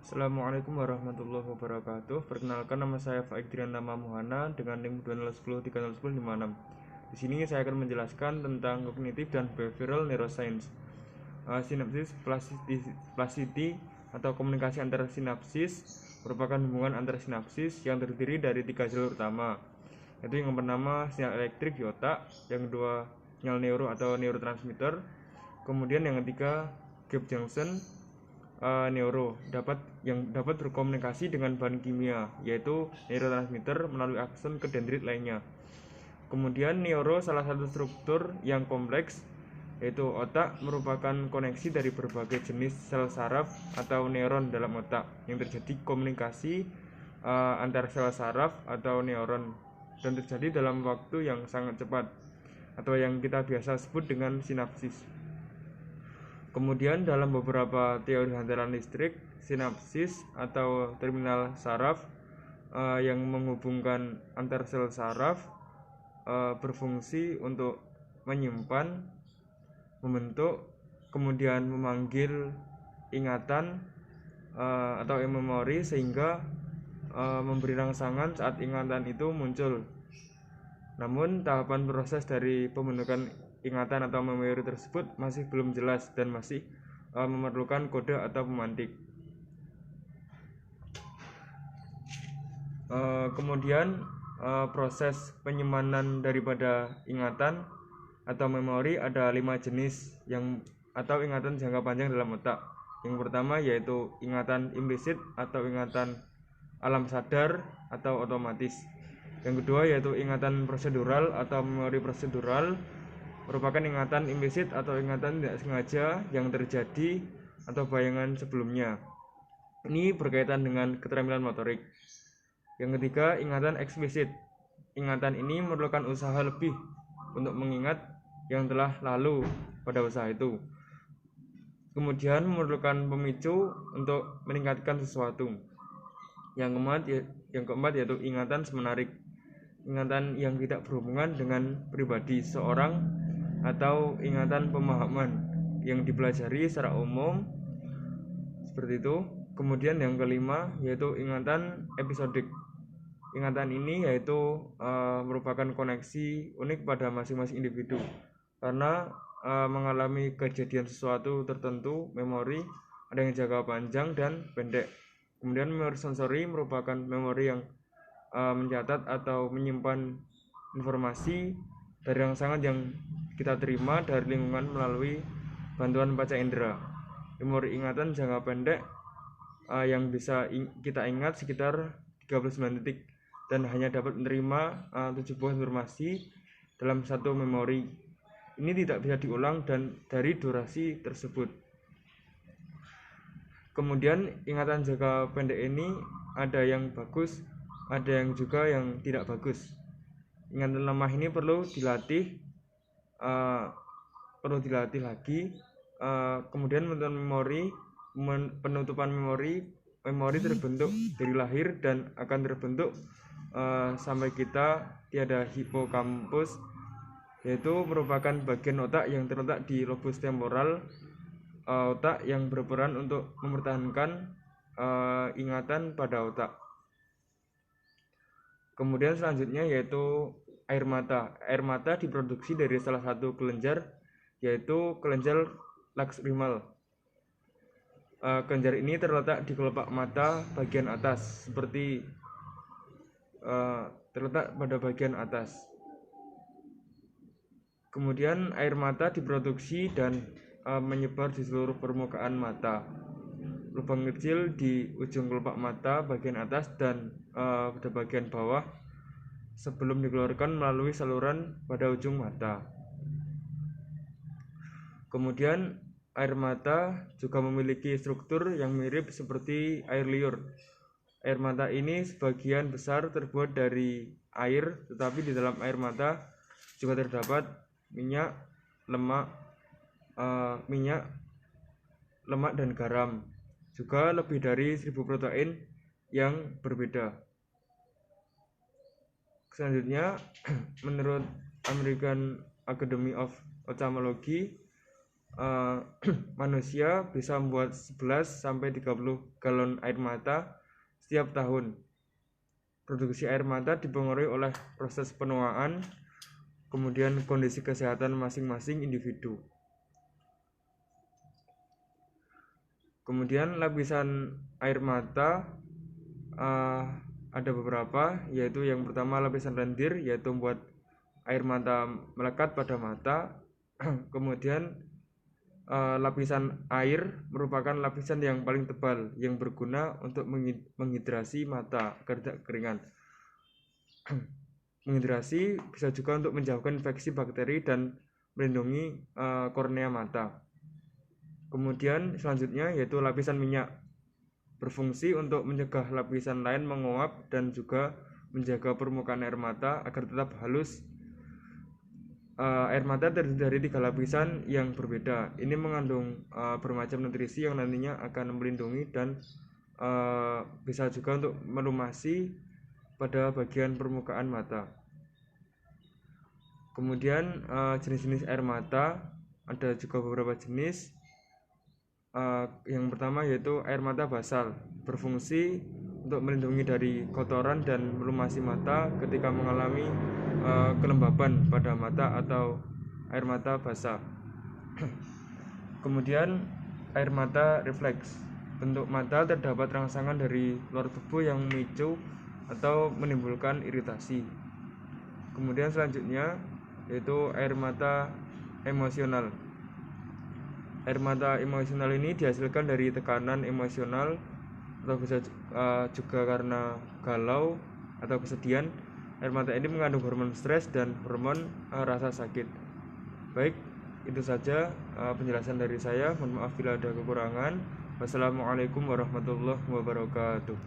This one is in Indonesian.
Assalamualaikum warahmatullahi wabarakatuh. Perkenalkan, nama saya Faikrian Nama Muhana dengan NIM 201030156. Di sini saya akan menjelaskan tentang kognitif dan behavioral neuroscience. Sinapsis plasticity atau komunikasi antar sinapsis merupakan hubungan antar sinapsis yang terdiri dari 3 jalur utama, yaitu yang pertama sinyal elektrik di otak, yang kedua sinyal neuro atau neurotransmitter, kemudian yang ketiga gap junction neuro yang dapat berkomunikasi dengan bahan kimia, yaitu neurotransmitter melalui akson ke dendrit lainnya. Kemudian neuro salah satu struktur yang kompleks, yaitu otak merupakan koneksi dari berbagai jenis sel saraf atau neuron dalam otak yang terjadi komunikasi antar sel saraf atau neuron dan terjadi dalam waktu yang sangat cepat atau yang kita biasa sebut dengan sinapsis. Kemudian dalam beberapa teori hantaran listrik, sinapsis atau terminal saraf yang menghubungkan antar sel saraf berfungsi untuk menyimpan, membentuk, kemudian memanggil ingatan atau memori sehingga memberi rangsangan saat ingatan itu muncul. Namun tahapan proses dari pembentukan ingatan atau memori tersebut masih belum jelas dan masih memerlukan kode atau pemantik. Kemudian proses penyimpanan daripada ingatan atau memori ada 5 jenis atau ingatan jangka panjang dalam otak. Yang pertama yaitu ingatan implisit atau ingatan alam sadar atau otomatis. Yang kedua yaitu ingatan prosedural atau memori prosedural, merupakan ingatan implisit atau ingatan tidak sengaja yang terjadi atau bayangan sebelumnya. Ini berkaitan dengan keterampilan motorik. Yang ketiga, ingatan eksplisit. Ingatan ini memerlukan usaha lebih untuk mengingat yang telah lalu pada usaha itu. Kemudian memerlukan pemicu untuk meningkatkan sesuatu. Yang keempat yaitu ingatan semenarik. Ingatan yang tidak berhubungan dengan pribadi seorang atau ingatan pemahaman yang dipelajari secara umum seperti itu. Kemudian yang kelima yaitu ingatan episodik. Ingatan ini yaitu merupakan koneksi unik pada masing-masing individu karena mengalami kejadian sesuatu tertentu. Memori ada yang jangka panjang dan pendek. Kemudian memori sensori merupakan memori yang mencatat atau menyimpan informasi dari rangsangan yang kita terima dari lingkungan melalui bantuan panca indera. Memori ingatan jangka pendek yang bisa kita ingat sekitar 39 detik dan hanya dapat menerima 7 buah informasi dalam satu memori. Ini tidak bisa diulang dan dari durasi tersebut. Kemudian ingatan jangka pendek ini ada yang bagus, ada yang juga yang tidak bagus. Ingatan lemah ini perlu dilatih lagi. Kemudian penutupan memori terbentuk dari lahir dan akan terbentuk sampai kita tiada hipokampus, yaitu merupakan bagian otak yang terletak di lobus temporal otak yang berperan untuk mempertahankan ingatan pada otak. Kemudian selanjutnya yaitu air mata. Air mata diproduksi dari salah satu kelenjar, yaitu kelenjar lacrimal. Kelenjar ini terletak di kelopak mata bagian atas, seperti terletak pada bagian atas. Kemudian air mata diproduksi dan menyebar di seluruh permukaan mata. Lubang kecil di ujung kelopak mata bagian atas dan pada bagian bawah sebelum dikeluarkan melalui saluran pada ujung mata. Kemudian air mata juga memiliki struktur yang mirip seperti air liur. Air mata ini sebagian besar terbuat dari air, tetapi di dalam air mata juga terdapat minyak, lemak dan garam. Juga lebih dari 1000 protein yang berbeda. Selanjutnya, menurut American Academy of Ophthalmology, eh, manusia bisa membuat 11 sampai 30 galon air mata setiap tahun. Produksi air mata dipengaruhi oleh proses penuaan, kemudian kondisi kesehatan masing-masing individu. Kemudian lapisan air mata ada beberapa, yaitu yang pertama lapisan lendir, yaitu membuat air mata melekat pada mata. Kemudian lapisan air merupakan lapisan yang paling tebal yang berguna untuk menghidrasi mata agar tidak keringan. Menghidrasi bisa juga untuk menjauhkan infeksi bakteri dan melindungi kornea mata. Kemudian selanjutnya yaitu lapisan minyak, berfungsi untuk mencegah lapisan lain menguap dan juga menjaga permukaan air mata agar tetap halus. Air mata terdiri dari 3 lapisan yang berbeda. Ini mengandung bermacam nutrisi yang nantinya akan melindungi dan bisa juga untuk melumasi pada bagian permukaan mata. Kemudian jenis-jenis air mata ada juga beberapa jenis. Yang pertama yaitu air mata basal, berfungsi untuk melindungi dari kotoran dan melumasi mata ketika mengalami kelembaban pada mata atau air mata basah. Kemudian air mata refleks, bentuk mata terdapat rangsangan dari luar tubuh yang memicu atau menimbulkan iritasi. Kemudian selanjutnya yaitu air mata emosional. Air mata emosional ini dihasilkan dari tekanan emosional atau bisa juga karena galau atau kesedihan. Air mata ini mengandung hormon stres dan hormon rasa sakit. Baik, itu saja penjelasan dari saya. Mohon maaf bila ada kekurangan. Wassalamualaikum warahmatullahi wabarakatuh.